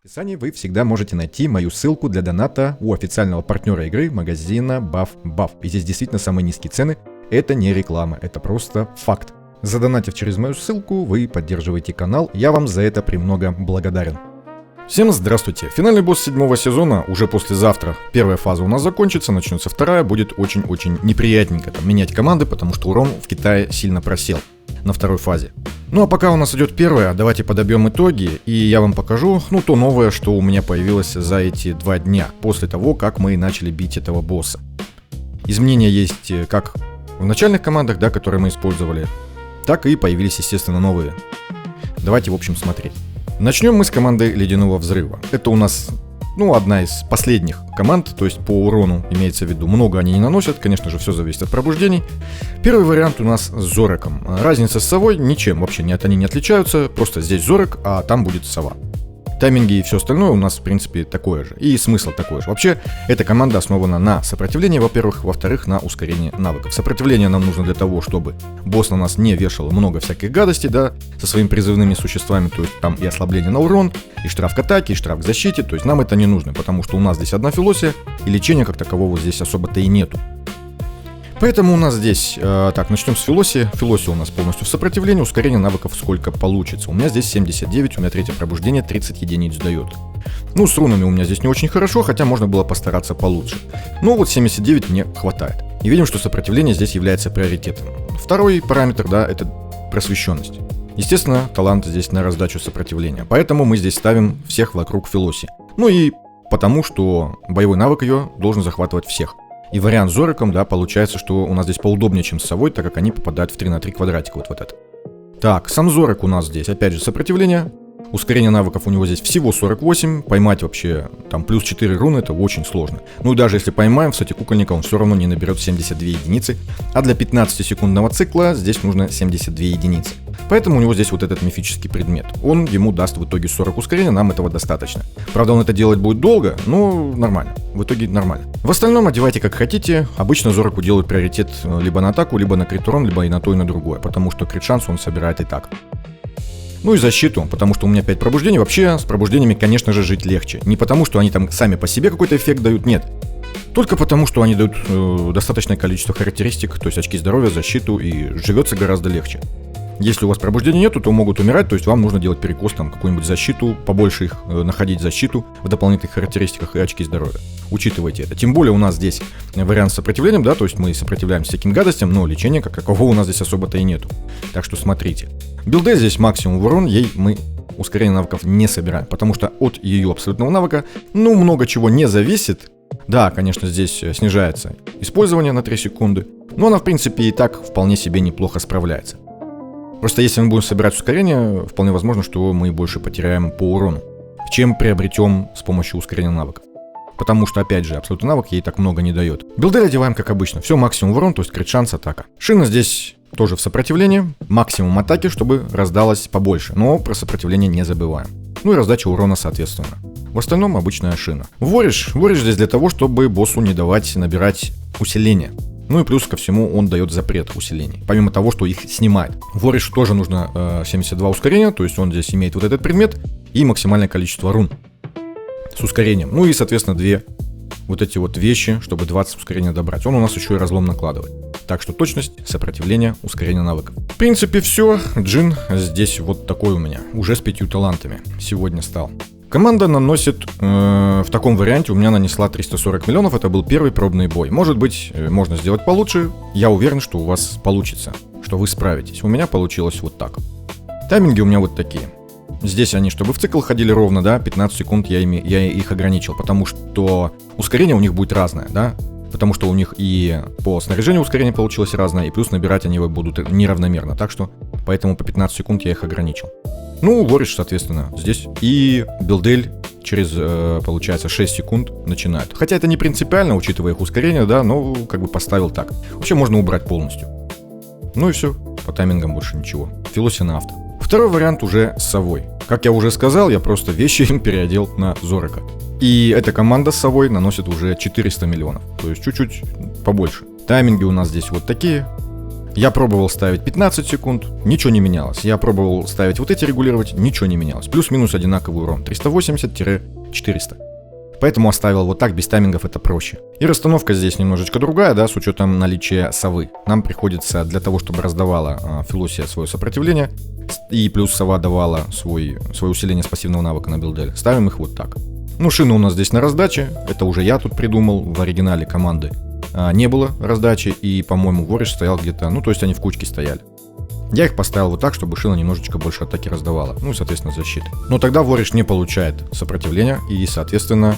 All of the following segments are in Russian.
В описании вы всегда можете найти мою ссылку для доната у официального партнера игры магазина BuffBuff. И здесь действительно самые низкие цены. Это не реклама, это просто факт. Задонатив через мою ссылку, вы поддерживаете канал. Я вам за это премного благодарен. Всем здравствуйте. Финальный босс 7-го сезона уже послезавтра. Первая фаза у нас закончится, начнется вторая. Будет очень-очень неприятненько там менять команды, потому что урон в Китае сильно просел на второй фазе. Ну а пока у нас идет первая, давайте подобьем итоги, и я вам покажу, то новое, что у меня появилось за эти 2 дня, после того, как мы начали бить этого босса. Изменения есть как в начальных командах, да, которые мы использовали, так и появились, естественно, новые. Давайте, в общем, смотреть. Начнем мы с команды Ледяного Взрыва. Это у нас, одна из последних команд, то есть по урону имеется в виду. Много они не наносят, конечно же, все зависит от пробуждений. Первый вариант у нас с Зореком. Разница с совой ничем вообще нет, они не отличаются, просто здесь Зорек, а там будет сова. Тайминги и все остальное у нас, в принципе, такое же. И смысл такой же. Вообще, эта команда основана на сопротивлении, во-первых. Во-вторых, на ускорении навыков. Сопротивление нам нужно для того, чтобы босс на нас не вешал много всяких гадостей, да, со своими призывными существами. То есть там и ослабление на урон, и штраф к атаке, и штраф к защите. То есть нам это не нужно, потому что у нас здесь одна филосия, и лечения как такового здесь особо-то и нету. Поэтому у нас здесь, начнем с филосии. Филосия у нас полностью в сопротивлении, ускорение навыков сколько получится. У меня здесь 79, у меня третье пробуждение 30 единиц дает. С рунами у меня здесь не очень хорошо, хотя можно было постараться получше. 79 мне хватает. И видим, что сопротивление здесь является приоритетом. Второй параметр, да, это просвещенность. Естественно, талант здесь на раздачу сопротивления. Поэтому мы здесь ставим всех вокруг филосии. И потому, что боевой навык ее должен захватывать всех. И вариант с Зориком, да, получается, что у нас здесь поудобнее, чем с совой, так как они попадают в 3 на 3 квадратика вот в этот. Так, сам Зорик у нас здесь, опять же, сопротивление. Ускорение навыков у него здесь всего 48. Поймать вообще там плюс 4 руны, это очень сложно. И даже если поймаем, кстати, кукольника он все равно не наберет 72 единицы. А для 15-секундного цикла здесь нужно 72 единицы. Поэтому у него здесь вот этот мифический предмет. Он ему даст в итоге 40 ускорения, нам этого достаточно. Правда, он это делать будет долго, но нормально. В итоге нормально. В остальном одевайте как хотите. Обычно Зораку делают приоритет либо на атаку, либо на крит урон, либо и на то, и на другое. Потому что крит шанс он собирает и так. И защиту, потому что у меня 5 пробуждений. Вообще, с пробуждениями, конечно же, жить легче. Не потому, что они там сами по себе какой-то эффект дают, нет. Только потому, что они дают достаточное количество характеристик, то есть очки здоровья, защиту, и живется гораздо легче. Если у вас пробуждений нету, то могут умирать, то есть вам нужно делать перекос, какую-нибудь защиту, побольше их находить защиту в дополнительных характеристиках и очки здоровья. Учитывайте это. Тем более у нас здесь вариант с сопротивлением, да, то есть мы сопротивляемся всяким гадостям, но лечения как такового у нас здесь особо-то и нету. Так что смотрите. Билде здесь максимум урон, ей мы ускорение навыков не собираем, потому что от ее абсолютного навыка, много чего не зависит. Да, конечно, здесь снижается использование на 3 секунды, но она, в принципе, и так вполне себе неплохо справляется. Просто если мы будем собирать ускорение, вполне возможно, что мы больше потеряем по урону, чем приобретем с помощью ускорения навыков. Потому что, опять же, абсолютный навык ей так много не дает. Билды одеваем как обычно, все максимум урон, то есть крит шанс, атака. Шина здесь тоже в сопротивлении, максимум атаки, чтобы раздалось побольше, но про сопротивление не забываем. И раздача урона соответственно. В остальном обычная шина. Вориш здесь для того, чтобы боссу не давать набирать усиление. И плюс ко всему он дает запрет усилений, помимо того, что их снимает. Воришу тоже нужно 72 ускорения, то есть он здесь имеет вот этот предмет и максимальное количество рун с ускорением. И, соответственно, 2 вот эти вот вещи, чтобы 20 ускорения добрать. Он у нас еще и разлом накладывает. Так что точность, сопротивление, ускорение навыков. В принципе, все. Джин здесь вот такой у меня, уже с 5 талантами сегодня стал. Команда наносит, в таком варианте у меня нанесла 340 миллионов, это был первый пробный бой. Может быть, можно сделать получше, я уверен, что у вас получится, что вы справитесь. У меня получилось вот так. Тайминги у меня вот такие. Здесь они, чтобы в цикл ходили ровно, да, 15 секунд я их ограничил, потому что ускорение у них будет разное, да. Потому что у них и по снаряжению ускорение получилось разное, и плюс набирать они будут неравномерно, так что поэтому по 15 секунд я их ограничил. Вориш, соответственно, здесь. И Билдель через, получается, 6 секунд начинает. Хотя это не принципиально, учитывая их ускорение, да, но поставил так. Вообще можно убрать полностью. И все, по таймингам больше ничего. Филосия на авто. Второй вариант уже с совой. Как я уже сказал, я просто вещи переодел на Зорика. И эта команда с совой наносит уже 400 миллионов. То есть чуть-чуть побольше. Тайминги у нас здесь вот такие. Я пробовал ставить 15 секунд, ничего не менялось. Я пробовал ставить вот эти регулировать, ничего не менялось. Плюс-минус одинаковый урон, 380-400. Поэтому оставил вот так, без таймингов это проще. И расстановка здесь немножечко другая, да, с учетом наличия совы. Нам приходится для того, чтобы раздавала Филосия свое сопротивление, и плюс сова давала свое усиление с пассивного навыка на билделе, ставим их вот так. Ну, шина у нас здесь на раздаче, это уже я тут придумал, в оригинале команды не было раздачи, и, по-моему, вориш стоял где-то, ну, то есть они в кучке стояли. Я их поставил вот так, чтобы шина немножечко больше атаки раздавала, ну и, соответственно, защиты. Но тогда вориш не получает сопротивления, и, соответственно,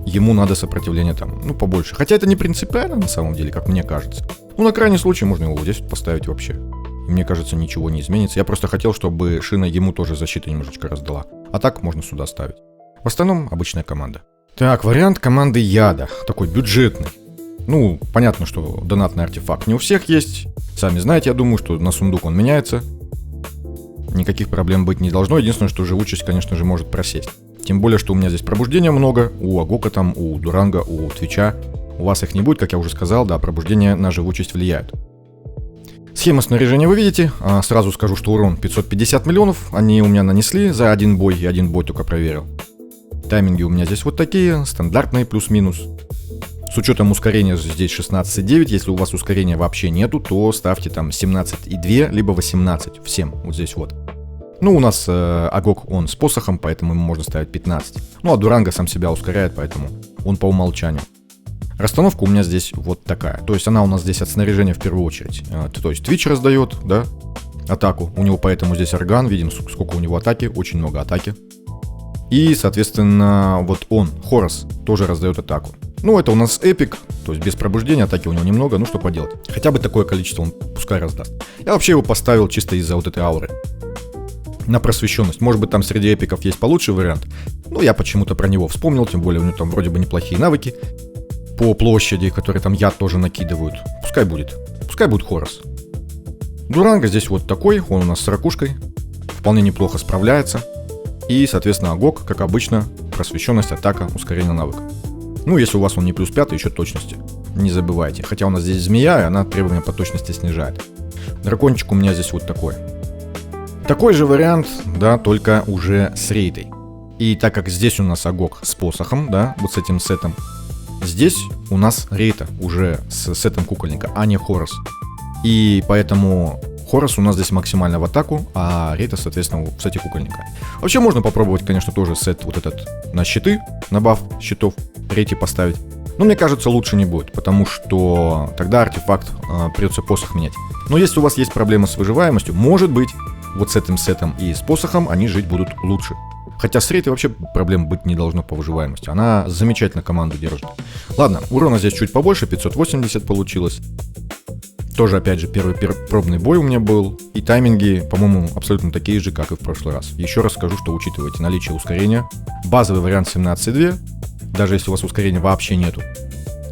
ему надо сопротивление там, ну, побольше. Хотя это не принципиально, на самом деле, как мне кажется. Ну, на крайний случай можно его вот здесь вот поставить вообще. Мне кажется, ничего не изменится. Я просто хотел, чтобы шина ему тоже защиту немножечко раздала. А так можно сюда ставить. В остальном обычная команда. Так, вариант команды яда. Такой бюджетный. Ну, понятно, что донатный артефакт не у всех есть. Сами знаете, я думаю, что на сундук он меняется. Никаких проблем быть не должно. Единственное, что живучесть, конечно же, может просесть. Тем более, что у меня здесь пробуждения много. У Агока там, у Дуранга, у Твича. У вас их не будет, как я уже сказал. Да, пробуждения на живучесть влияют. Схема снаряжения вы видите. Сразу скажу, что урон 550 миллионов. Они у меня нанесли за один бой. Я один бой только проверил. Тайминги у меня здесь вот такие. Стандартные плюс-минус. С учетом ускорения здесь 16,9. Если у вас ускорения вообще нету, то ставьте там 17,2, либо 18. Всем. Вот здесь вот. Ну, у нас Агок, он с посохом, поэтому ему можно ставить 15. Ну, а Дуранга сам себя ускоряет, поэтому он по умолчанию. Расстановка у меня здесь вот такая. То есть она у нас здесь от снаряжения в первую очередь. То есть Твич раздает, да, атаку. У него поэтому здесь орган. Видим, сколько у него атаки. Очень много атаки. И, соответственно, вот он, Хорос, тоже раздает атаку. Ну, это у нас эпик, то есть без пробуждения, атаки у него немного, ну что поделать. Хотя бы такое количество он пускай раздаст. Я вообще его поставил чисто из-за вот этой ауры. На просвещенность. Может быть, там среди эпиков есть получше вариант. Но я почему-то про него вспомнил, тем более у него там вроде бы неплохие навыки по площади, которые там яд тоже накидывают. Пускай будет. Пускай будет Хорос. Дуранга здесь вот такой, он у нас с ракушкой. Вполне неплохо справляется. И, соответственно, Агок, как обычно, просвещенность, атака, ускорение навыка. Ну, если у вас он не плюс 5, еще точности. Не забывайте. Хотя у нас здесь змея, и она требования по точности снижает. Дракончик у меня здесь вот такой. Такой же вариант, да, только уже с рейдой. И так как здесь у нас Агок с посохом, да, вот с этим сетом, здесь у нас рейта уже с сетом кукольника, а не Хорос. И поэтому Хорос у нас здесь максимально в атаку, а рейта, соответственно, в сете кукольника. Вообще можно попробовать, конечно, тоже сет вот этот на щиты, на баф щитов, рейте поставить. Но мне кажется, лучше не будет, потому что тогда артефакт придется посох менять. Но если у вас есть проблемы с выживаемостью, может быть, вот с этим сетом и с посохом они жить будут лучше. Хотя с рейтой вообще проблем быть не должно по выживаемости. Она замечательно команду держит. Ладно, урона здесь чуть побольше, 580 получилось. Тоже, опять же, первый пробный бой у меня был. И тайминги, по-моему, абсолютно такие же, как и в прошлый раз. Еще раз скажу, что учитывайте наличие ускорения. Базовый вариант 17,2. Даже если у вас ускорения вообще нету.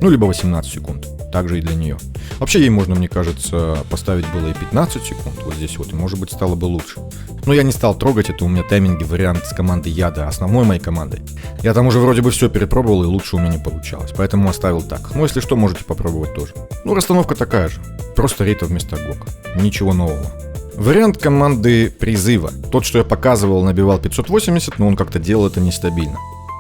Ну, либо 18 секунд. Также и для нее. Вообще ей можно, мне кажется, поставить было и 15 секунд. Вот здесь вот, и может быть стало бы лучше. Но я не стал трогать, это у меня тайминги вариант с командой яда, основной моей командой. Я там уже вроде бы все перепробовал, и лучше у меня не получалось. Поэтому оставил так. Ну, если что, можете попробовать тоже. Ну, расстановка такая же. Просто рейта вместо Агока. Ничего нового. Вариант команды призыва. Тот, что я показывал, набивал 580, но он как-то делал это нестабильно.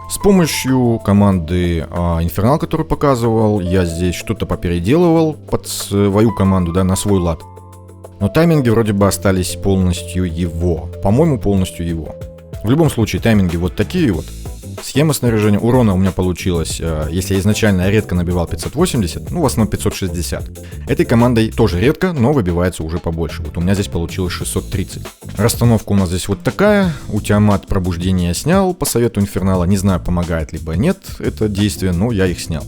С помощью команды Инфернал, которую показывал, я здесь что-то попеределывал под свою команду, да, на свой лад. Но тайминги вроде бы остались полностью его. По-моему, полностью его. В любом случае, тайминги вот такие вот. Схема снаряжения. Урона у меня получилось, если я изначально редко набивал 580, ну, в основном 560. Этой командой тоже редко, но выбивается уже побольше. Вот у меня здесь получилось 630. Расстановка у нас здесь вот такая. У Тиамат пробуждение я снял по совету Инфернала. Не знаю, помогает либо нет это действие, но я их снял.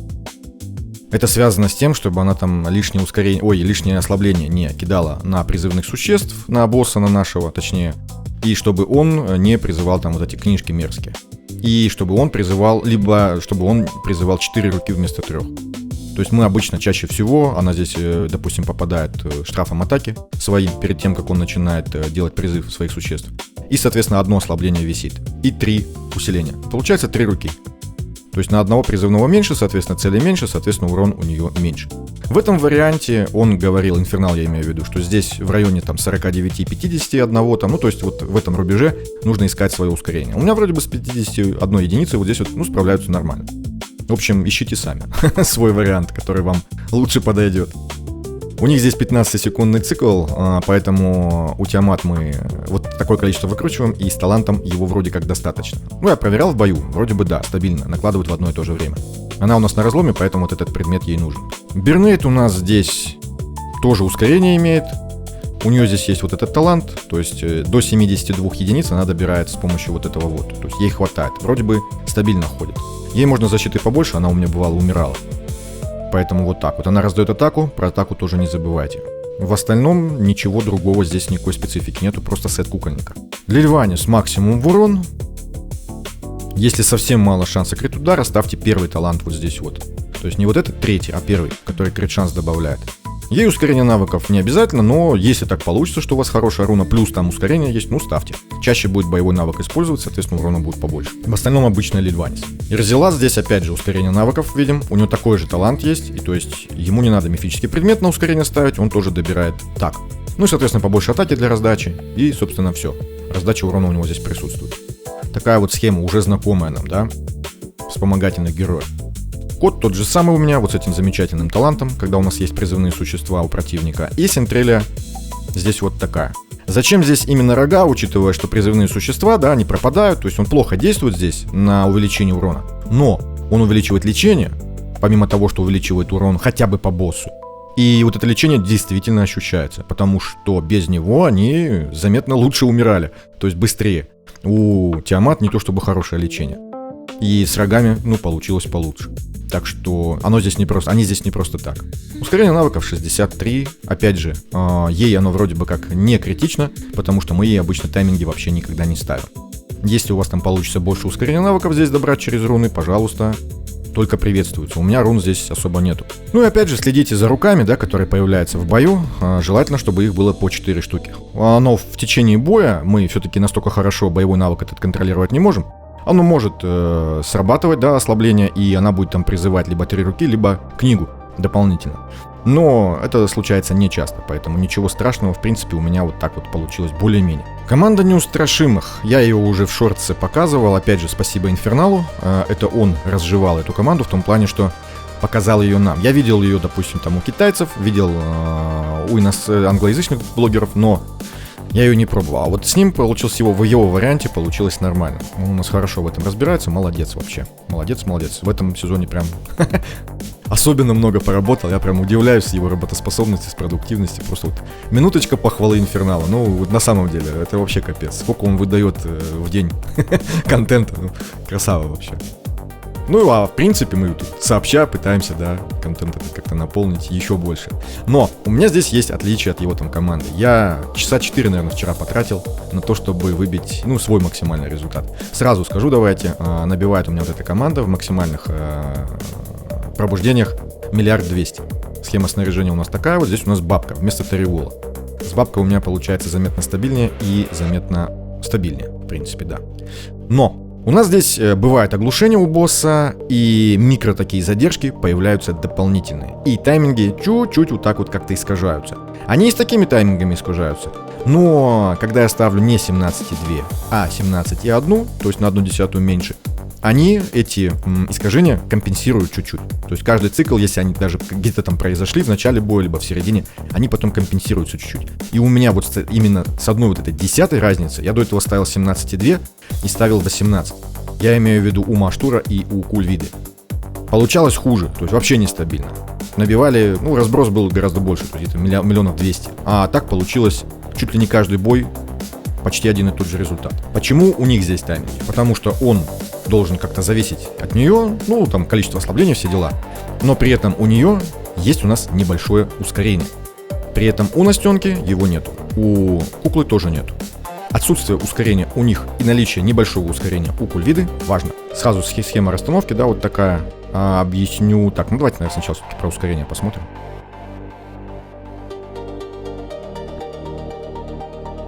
Это связано с тем, чтобы она там лишнее ускорение, лишнее ослабление не кидала на призывных существ, на босса, на нашего, точнее. И чтобы он не призывал там вот эти книжки мерзкие. И чтобы он призывал, либо чтобы он призывал 4 руки вместо 3. То есть мы обычно чаще всего, она здесь, допустим, попадает штрафом атаки своим, перед тем, как он начинает делать призыв своих существ. И, соответственно, одно ослабление висит. И 3 усиления. Получается 3 руки. То есть на одного призывного меньше, соответственно, цели меньше, соответственно, урон у нее меньше. В этом варианте он говорил, инфернал я имею в виду, что здесь в районе там 49-51, там, ну то есть вот в этом рубеже нужно искать свое ускорение. У меня вроде бы с 51 единицей вот здесь вот, ну, справляются нормально. В общем, ищите сами свой вариант, который вам лучше подойдет. У них здесь 15-секундный цикл, поэтому у Тиамат мы вот такое количество выкручиваем, и с талантом его вроде как достаточно. Ну, я проверял в бою, вроде бы да, стабильно, накладывают в одно и то же время. Она у нас на разломе, поэтому вот этот предмет ей нужен. Бернейт у нас здесь тоже ускорение имеет. У нее здесь есть вот этот талант, то есть до 72 единиц она добирает с помощью вот этого вот. То есть ей хватает, вроде бы стабильно ходит. Ей можно защиты побольше, она у меня бывало умирала. Поэтому вот так вот. Она раздает атаку, про атаку тоже не забывайте. В остальном ничего другого здесь никакой специфики нету, просто сет кукольника. Лильванис максимум в урон. Если совсем мало шанса крит удара, ставьте первый талант вот здесь вот. То есть не вот этот третий, а первый, который крит шанс добавляет. Ей ускорение навыков не обязательно, но если так получится, что у вас хорошая руна, плюс там ускорение есть, ну ставьте. Чаще будет боевой навык использовать, соответственно урона будет побольше. В остальном обычная Лильванис. Ирзелат здесь опять же ускорение навыков видим, у него такой же талант есть, и то есть ему не надо мифический предмет на ускорение ставить, он тоже добирает так. Ну и соответственно побольше атаки для раздачи, и собственно все. Раздача урона у него здесь присутствует. Такая вот схема, уже знакомая нам, да, вспомогательных героев. Кот тот же самый у меня, вот с этим замечательным талантом, когда у нас есть призывные существа у противника. И Сентрелия здесь вот такая. Зачем здесь именно рога, учитывая, что призывные существа, да, они пропадают, то есть он плохо действует здесь на увеличение урона. Но он увеличивает лечение, помимо того, что увеличивает урон хотя бы по боссу. И вот это лечение действительно ощущается, потому что без него они заметно лучше умирали, то есть быстрее. У Тиамат не то чтобы хорошее лечение. И с рогами, ну, получилось получше. Так что они здесь не просто так. Ускорение навыков 63. Опять же, ей оно вроде бы как не критично, потому что мы ей обычно тайминги вообще никогда не ставим. Если у вас там получится больше ускорения навыков здесь добрать через руны, пожалуйста, только приветствуется. У меня рун здесь особо нету. Ну и опять же, следите за руками, да, которые появляются в бою. Желательно, чтобы их было по 4 штуки. Но в течение боя мы все-таки настолько хорошо боевой навык этот контролировать не можем. Оно может срабатывать, да, ослабление, и она будет там призывать либо 3 руки, либо книгу дополнительно. Но это случается не часто, поэтому ничего страшного, в принципе, у меня вот так вот получилось более-менее. Команда неустрашимых. Я ее уже в шортсе показывал, опять же, спасибо Инферналу. Это он разжевал эту команду в том плане, что показал ее нам. Я видел ее, допустим, там у китайцев, видел у англоязычных блогеров, но я ее не пробовал. А вот с ним получилось в его варианте получилось нормально. Он у нас хорошо в этом разбирается, молодец вообще. Молодец. В этом сезоне прям особенно много поработал. Я прям удивляюсь его работоспособности, с продуктивности. Просто вот минуточка похвалы Инфернала. Ну, вот на самом деле, это вообще капец. Сколько он выдает в день контента. Ну, красава вообще. Ну, а в принципе мы тут сообща пытаемся, да, контент это как-то наполнить еще больше. Но у меня здесь есть отличие от его там команды. Я часа 4, наверное, вчера потратил на то, чтобы выбить, ну, свой максимальный результат. Сразу скажу, давайте, набивает у меня вот эта команда в максимальных пробуждениях 1 200 000 000. Схема снаряжения у нас такая, вот здесь у нас бабка вместо Таривола. С бабкой у меня получается заметно стабильнее и заметно стабильнее, в принципе, да. Но у нас здесь бывает оглушение у босса, и микро такие задержки появляются дополнительные. И тайминги чуть-чуть вот так вот как-то искажаются. Они и с такими таймингами искажаются. Но когда я ставлю не 17,2, а 17,1, то есть на 1/10 меньше, они эти искажения компенсируют чуть-чуть. То есть каждый цикл, если они даже где-то там произошли в начале боя, либо в середине, они потом компенсируются чуть-чуть. И у меня вот именно с одной вот этой 10-й разницы, я до этого ставил 17,2 и ставил 18. Я имею в виду у Маштура и у Кульвиды. Получалось хуже, то есть вообще нестабильно. Набивали, ну, разброс был гораздо больше, то есть это 200 000 000. А так получилось чуть ли не каждый бой почти один и тот же результат. Почему у них здесь тайминги? Потому что он должен как-то зависеть от нее, ну, там, количество ослабления, все дела. Но при этом у нее есть у нас небольшое ускорение. При этом у Настенки его нету, у Куклы тоже нету. Отсутствие ускорения у них и наличие небольшого ускорения у Кульвиды важно. Сразу схема расстановки, да, вот такая. Объясню. Так, ну давайте, наверное, сначала все-таки про ускорение посмотрим.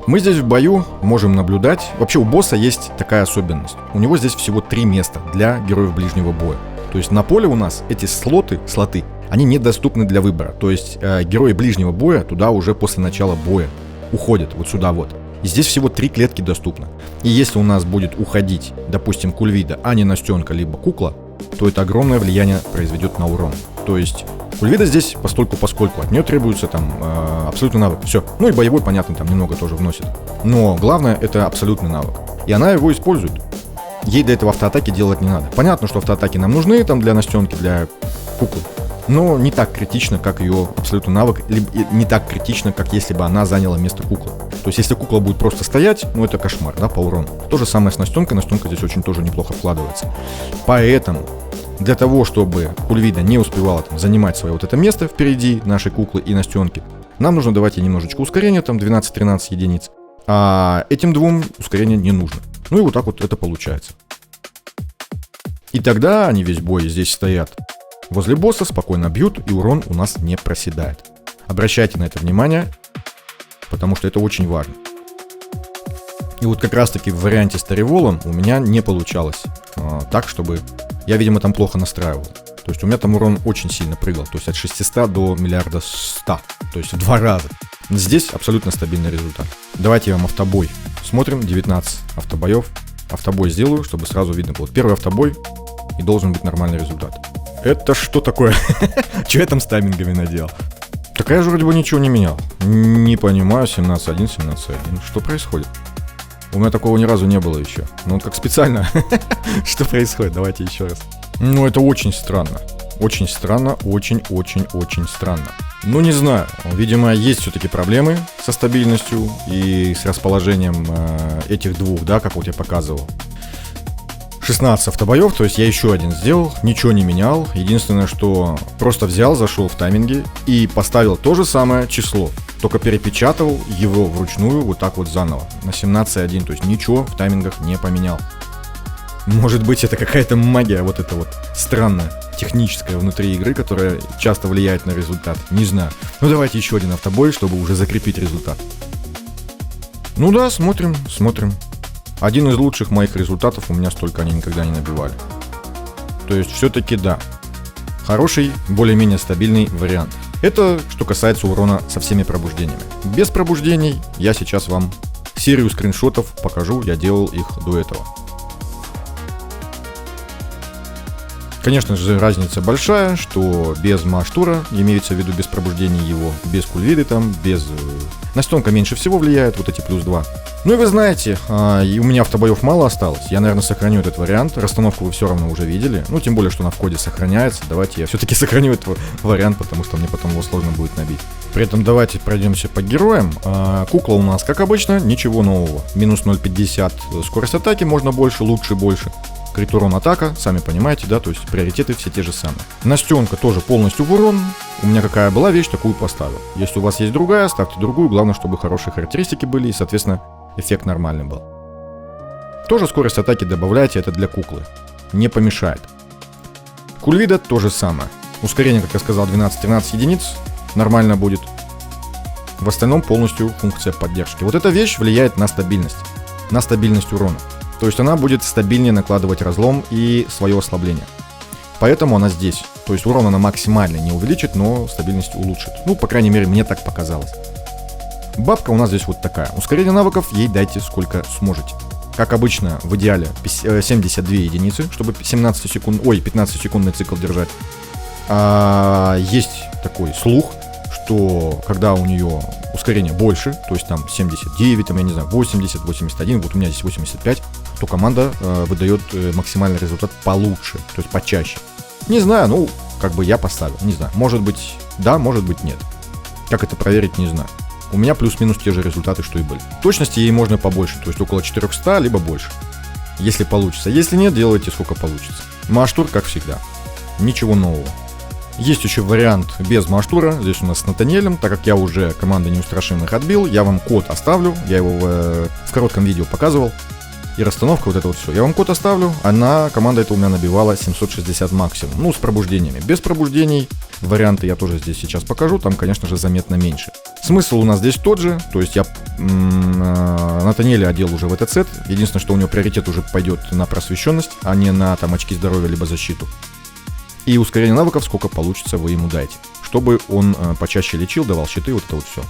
Мы здесь в бою можем наблюдать... Вообще у босса есть такая особенность. У него здесь всего 3 места для героев ближнего боя. То есть на поле у нас эти слоты, они недоступны для выбора. То есть герои ближнего боя туда уже после начала боя уходят, вот сюда вот. И здесь всего 3 клетки доступно. И если у нас будет уходить, допустим, Кульвида, а не Настенка, либо кукла, то это огромное влияние произведет на урон. То есть Кульвида здесь поскольку от нее требуется там абсолютный навык. Все. Ну и боевой, понятно, там немного тоже вносит. Но главное это абсолютный навык. И она его использует. Ей до этого автоатаки делать не надо. Понятно, что автоатаки нам нужны там для Настенки, для куклы. Но не так критично, как ее абсолютный навык, либо не так критично, как если бы она заняла место куклы. То есть, если кукла будет просто стоять, ну это кошмар, да, по урону. То же самое с Настенкой, Настенка здесь очень тоже неплохо вкладывается. Поэтому, для того, чтобы Кульвида не успевала там занимать свое вот это место впереди нашей куклы и Настенки, нам нужно давать ей немножечко ускорения, там 12-13 единиц, а этим двум ускорения не нужно. Ну и вот так вот это получается. И тогда они весь бой здесь стоят возле босса, спокойно бьют, и урон у нас не проседает. Обращайте на это внимание, потому что это очень важно. И вот как раз таки в варианте с Тариволом у меня не получалось так, чтобы... Я, видимо, там плохо настраивал. То есть у меня там урон очень сильно прыгал. То есть от 600 до 1 100 000. То есть в 2 раза. Здесь абсолютно стабильный результат. Давайте я вам автобой. Смотрим, 19 автобоев. Автобой сделаю, чтобы сразу видно было. Первый автобой, и должен быть нормальный результат. Это что такое? Че я там с таймингами наделал? Так я же вроде бы ничего не менял. Не понимаю, 17-1, 17-1. Что происходит? У меня такого ни разу не было еще. Ну вот как специально. Что происходит? Давайте еще раз. Ну это очень странно. Очень странно, очень-очень-очень странно. Ну не знаю, видимо есть все-таки проблемы со стабильностью и с расположением этих двух, да, как вот я показывал. 16 автобоев, то есть я еще один сделал, ничего не менял. Единственное, что просто взял, зашел в тайминги и поставил то же самое число. Только перепечатал его вручную вот так вот заново. На 17.1, то есть ничего в таймингах не поменял. Может быть это какая-то магия, вот это вот странная, техническая внутри игры, которая часто влияет на результат. Не знаю. Ну давайте еще один автобой, чтобы уже закрепить результат. Ну да, смотрим. Один из лучших моих результатов, у меня столько они никогда не набивали. То есть все-таки да. Хороший, более-менее стабильный вариант. Это что касается урона со всеми пробуждениями. Без пробуждений я сейчас вам серию скриншотов покажу, я делал их до этого. Конечно же, разница большая, что без Маштура, имеется в виду без пробуждения его, без Кульвиды там, без... Настенка меньше всего влияет, вот эти +2. Ну и вы знаете, у меня автобоев мало осталось, я, наверное, сохраню этот вариант, расстановку вы все равно уже видели, ну тем более, что она в коде сохраняется, давайте я все-таки сохраню этот вариант, потому что мне потом его сложно будет набить. При этом давайте пройдемся по героям. Кукла у нас, как обычно, ничего нового, минус 0.50 скорость атаки, можно больше, лучше, больше. Крит урон атака, сами понимаете, да, то есть приоритеты все те же самые. Настенка тоже полностью в урон. У меня какая была вещь, такую поставил. Если у вас есть другая, ставьте другую. Главное, чтобы хорошие характеристики были и, соответственно, эффект нормальный был. Тоже скорость атаки добавляйте, это для куклы. Не помешает. Кульвида то же самое. Ускорение, как я сказал, 12-13 единиц. Нормально будет. В остальном полностью функция поддержки. Вот эта вещь влияет на стабильность. На стабильность урона. То есть она будет стабильнее накладывать разлом и свое ослабление. Поэтому она здесь. То есть урон она максимально не увеличит, но стабильность улучшит. Ну, по крайней мере, мне так показалось. Бабка у нас здесь вот такая. Ускорение навыков ей дайте сколько сможете. Как обычно, в идеале 72 единицы, чтобы 15-секундный цикл держать. Есть такой слух, что когда у нее ускорение больше, то есть там 79, там, я не знаю, 80, 81, вот у меня здесь 85, то команда выдает максимальный результат получше, то есть почаще. Не знаю, ну, как бы я поставил, не знаю. Может быть да, может быть нет. Как это проверить, не знаю. У меня плюс-минус те же результаты, что и были. Точности ей можно побольше, то есть около 400, либо больше. Если получится. Если нет, делайте сколько получится. Маштур, как всегда. Ничего нового. Есть еще вариант без Маштура, здесь у нас с Натаниэлем, так как я уже команды неустрашимых отбил, я вам код оставлю, я его в коротком видео показывал. И расстановка, вот это вот все. Я вам код оставлю, команда эта у меня набивала 760 максимум. Ну, с пробуждениями. Без пробуждений варианты я тоже здесь сейчас покажу, там, конечно же, заметно меньше. Смысл у нас здесь тот же, то есть я Натаниэля одел уже в этот сет. Единственное, что у него приоритет уже пойдет на просвещенность, а не на там очки здоровья либо защиту. И ускорение навыков, сколько получится, вы ему дайте, чтобы он почаще лечил, давал щиты, вот это вот все.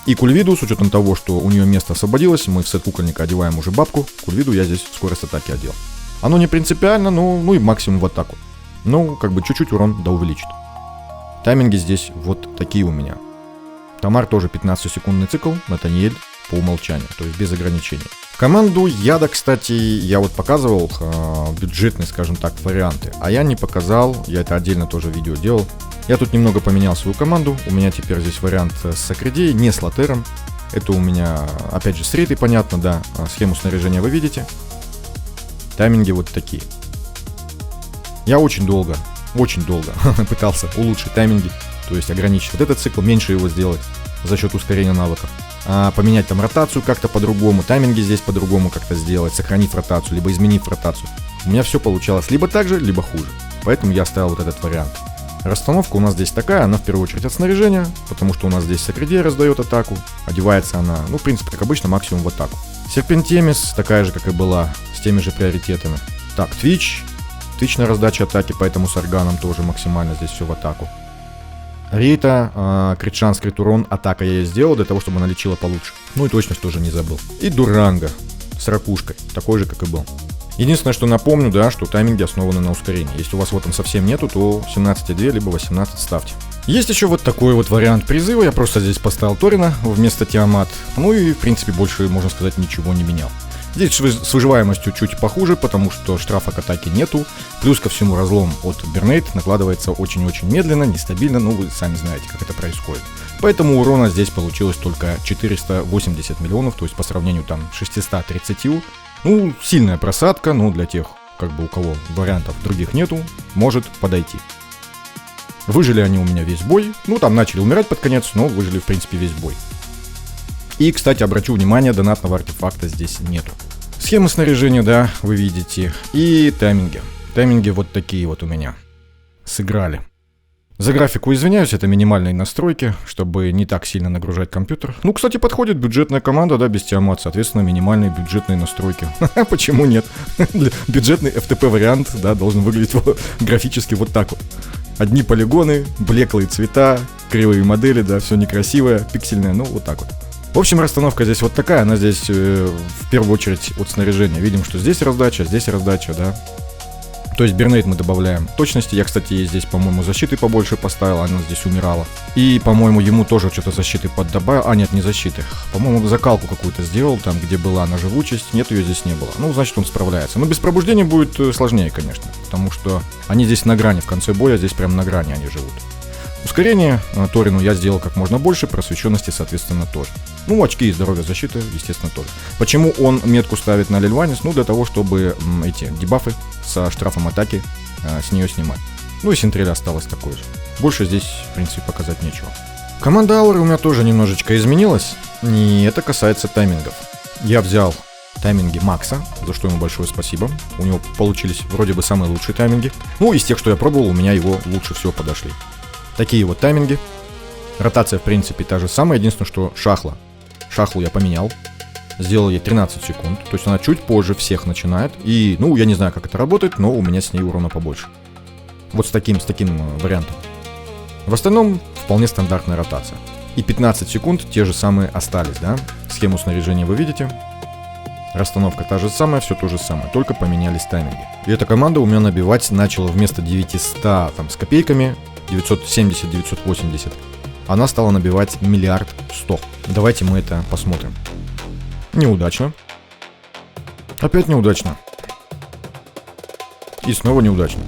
И Кульвиду, с учетом того, что у нее место освободилось, мы в сет кукольника одеваем уже бабку. Кульвиду я здесь скорость атаки одел. Оно не принципиально, ну и максимум в атаку. Ну, как бы чуть-чуть урон да увеличит. Тайминги здесь вот такие у меня. Тамар тоже 15-секундный цикл, Натаниэль по умолчанию, то есть без ограничений. Команду Яда, кстати, я вот показывал бюджетные, скажем так, варианты. А я не показал, я это отдельно тоже видео делал. Я тут немного поменял свою команду. У меня теперь здесь вариант с Сакредией, не с Латером. Это у меня, опять же, с Ритой, понятно, да. Схему снаряжения вы видите. Тайминги вот такие. Я очень долго пытался улучшить тайминги. То есть ограничить вот этот цикл, меньше его сделать за счет ускорения навыков. Поменять там ротацию как-то по-другому, тайминги здесь по-другому как-то сделать, сохранив ротацию, либо изменив ротацию. У меня все получалось либо так же, либо хуже. Поэтому я оставил вот этот вариант. Расстановка у нас здесь такая, она в первую очередь от снаряжения, потому что у нас здесь Сакредия раздает атаку, одевается она, ну, в принципе, как обычно, максимум в атаку. Серпентемис такая же, как и была, с теми же приоритетами. Так, Твич на раздаче атаки, поэтому с Органом тоже максимально здесь все в атаку. Рита, крит шанс, крит урон, атака я ей сделал для того, чтобы она лечила получше. Ну и точность тоже не забыл. И Дуранго с ракушкой, такой же, как и был. Единственное, что напомню, да, что тайминги основаны на ускорении. Если у вас в этом совсем нету, то 17,2 либо 18 ставьте. Есть еще вот такой вот вариант призыва. Я просто здесь поставил Торина вместо Тиамат. Ну и, в принципе, больше, можно сказать, ничего не менял. Здесь с выживаемостью чуть похуже, потому что штрафа к атаке нету. Плюс ко всему разлом от Бернейт накладывается очень-очень медленно, нестабильно. Ну, вы сами знаете, как это происходит. Поэтому урона здесь получилось только 480 миллионов, то есть по сравнению там 630. Ну, сильная просадка, но для тех, как бы у кого вариантов других нету, может подойти. Выжили они у меня весь бой. Ну, там начали умирать под конец, но выжили, в принципе, весь бой. И, кстати, обращу внимание, донатного артефакта здесь нету. Схема снаряжения, да, вы видите. И тайминги. Тайминги вот такие вот у меня. Сыграли. За графику извиняюсь, это минимальные настройки, чтобы не так сильно нагружать компьютер. Ну, кстати, подходит бюджетная команда, да, без Тиамат, соответственно, минимальные бюджетные настройки. Почему нет? Бюджетный FTP вариант, да, должен выглядеть графически вот так вот. Одни полигоны, блеклые цвета, кривые модели, да, все некрасивое, пиксельное, ну, вот так вот. В общем, расстановка здесь вот такая, она здесь в первую очередь от снаряжения. Видим, что здесь раздача, да. То есть Бернейт мы добавляем точности. Я, кстати, ей здесь, по-моему, защиты побольше поставил, она здесь умирала. И, по-моему, ему тоже что-то защиты поддобавил. А, нет, не защиты. По-моему, закалку какую-то сделал, там, где была на живучесть. Нет, ее здесь не было. Ну, значит, он справляется. Но без пробуждения будет сложнее, конечно. Потому что они здесь на грани, в конце боя здесь прям на грани они живут. Ускорение Торину я сделал как можно больше, просвещенности, соответственно, тоже. Ну, очки и здоровья, защиты, естественно, тоже. Почему он метку ставит на Лильванис? Ну, для того, чтобы эти дебафы со штрафом атаки с нее снимать. Ну и Синтрель осталось такой же. Больше здесь, в принципе, показать нечего. Команда Ауры у меня тоже немножечко изменилась, и это касается таймингов. Я взял тайминги Макса, за что ему большое спасибо. У него получились вроде бы самые лучшие тайминги. Ну, из тех, что я пробовал, у меня его лучше всего подошли. Такие вот тайминги. Ротация, в принципе, та же самая. Единственное, что Шахлу я поменял. Сделал ей 13 секунд. То есть она чуть позже всех начинает. И, ну, я не знаю, как это работает, но у меня с ней урона побольше. Вот с таким вариантом. В остальном, вполне стандартная ротация. И 15 секунд те же самые остались, да. Схему снаряжения вы видите. Расстановка та же самая, все то же самое, только поменялись тайминги. И эта команда у меня набивать начала вместо 900 там с копейками, 970-980. Она стала набивать 1 100 000 000. Давайте мы это посмотрим. Неудачно. Опять неудачно. И снова неудачно.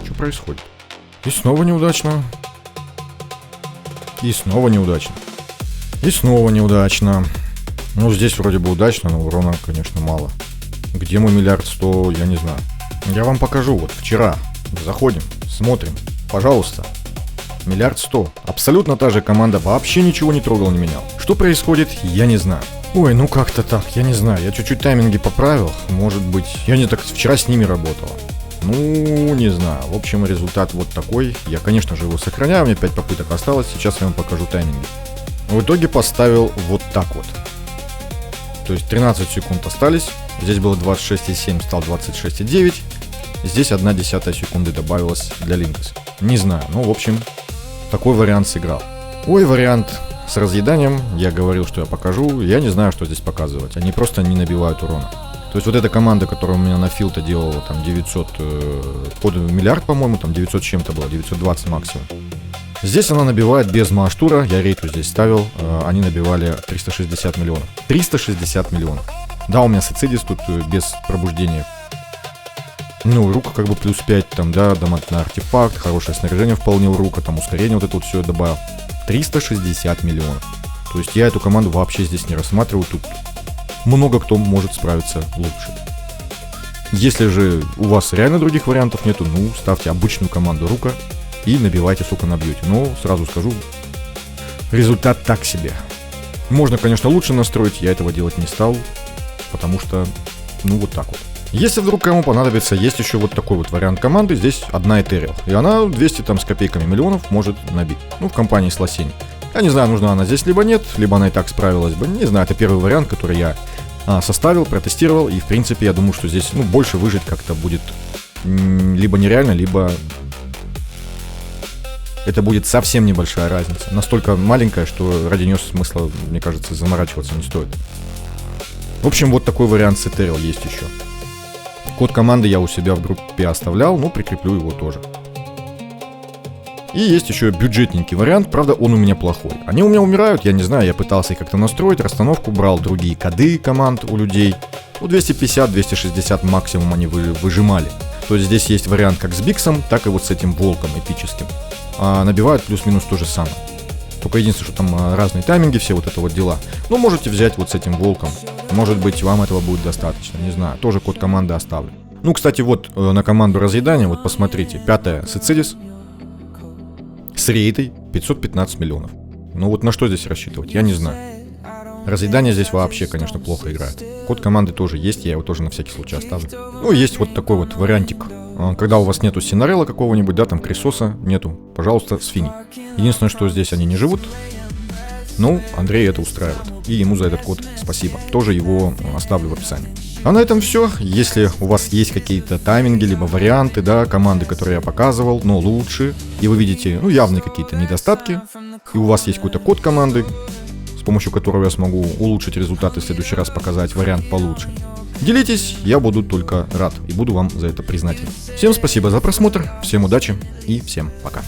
Что происходит? И снова неудачно. И снова неудачно. И снова неудачно. Ну, здесь вроде бы удачно, но урона, конечно, мало. Где мой 1 100 000 000, я не знаю. Я вам покажу. Вот вчера. Заходим, смотрим. Пожалуйста. 1 100 000 000. Абсолютно та же команда, вообще ничего не трогал, не менял. Что происходит, я не знаю. Ой, ну как-то так, я не знаю, я чуть-чуть тайминги поправил, может быть, я не так вчера с ними работал. Ну, не знаю, в общем, результат вот такой. Я, конечно же, его сохраняю, у меня 5 попыток осталось, сейчас я вам покажу тайминги. В итоге поставил вот так вот. То есть 13 секунд остались, здесь было 26,7, стал 26,9. Здесь 1/10 секунды добавилось для Линкас. Не знаю, ну, в общем, такой вариант сыграл. Ой, вариант с разъеданием, я говорил, что я покажу, я не знаю, что здесь показывать, они просто не набивают урона. То есть вот эта команда, которая у меня на филте делала там 900, под миллиард, по-моему, там 900 с чем-то было, 920 максимум. Здесь она набивает без Маштура, я рейту здесь ставил, они набивали 360 миллионов. 360 миллионов. Да, у меня Сицидис тут без пробуждения. Ну, рука как бы плюс 5, там, да, дамаг на артефакт, хорошее снаряжение вполне у рука, там ускорение вот это вот все добавил. 360 миллионов. То есть я эту команду вообще здесь не рассматриваю, тут много кто может справиться лучше. Если же у вас реально других вариантов нету, ну, ставьте обычную команду рука и набивайте, сука, набьете. Но сразу скажу, результат так себе. Можно, конечно, лучше настроить, я этого делать не стал, потому что, ну, вот так вот. Если вдруг кому понадобится, есть еще вот такой вот вариант команды, здесь одна Этериал, и она 200 там с копейками миллионов может набить, ну, в компании с Лосени. Я не знаю, нужна она здесь либо нет, либо она и так справилась бы, не знаю, это первый вариант, который я составил, протестировал, и в принципе я думаю, что здесь, ну, больше выжить как-то будет либо нереально, либо это будет совсем небольшая разница, настолько маленькая, что ради нее смысла, мне кажется, заморачиваться не стоит. В общем, вот такой вариант с Этериал есть еще. Код команды я у себя в группе оставлял, но прикреплю его тоже. И есть еще бюджетненький вариант, правда он у меня плохой. Они у меня умирают, я не знаю, я пытался их как-то настроить, расстановку брал, другие коды команд у людей. Ну 250-260 максимум они выжимали. То есть здесь есть вариант как с Биксом, так и вот с этим волком эпическим. А набивают плюс-минус то же самое. Только единственное, что там разные тайминги, все вот это вот дела. Но можете взять вот с этим волком. Может быть, вам этого будет достаточно, не знаю. Тоже код команды оставлю. Ну, кстати, вот на команду разъедания, вот посмотрите. 5-я Сицидис с рейтой 515 миллионов. Ну вот на что здесь рассчитывать, я не знаю. Разъедание здесь вообще, конечно, плохо играет. Код команды тоже есть, я его тоже на всякий случай оставлю. Ну, есть вот такой вот вариантик. Когда у вас нету Синарелла какого-нибудь, да, там Крисоса нету, пожалуйста, Сфини. Единственное, что здесь они не живут. Ну, Андрей это устраивает. И ему за этот код спасибо. Тоже его оставлю в описании. А на этом все. Если у вас есть какие-то тайминги, либо варианты, да, команды, которые я показывал, но лучше, и вы видите, ну, явные какие-то недостатки, и у вас есть какой-то код команды, с помощью которого я смогу улучшить результаты в следующий раз, показать вариант получше, делитесь, я буду только рад и буду вам за это признателен. Всем спасибо за просмотр, всем удачи и всем пока.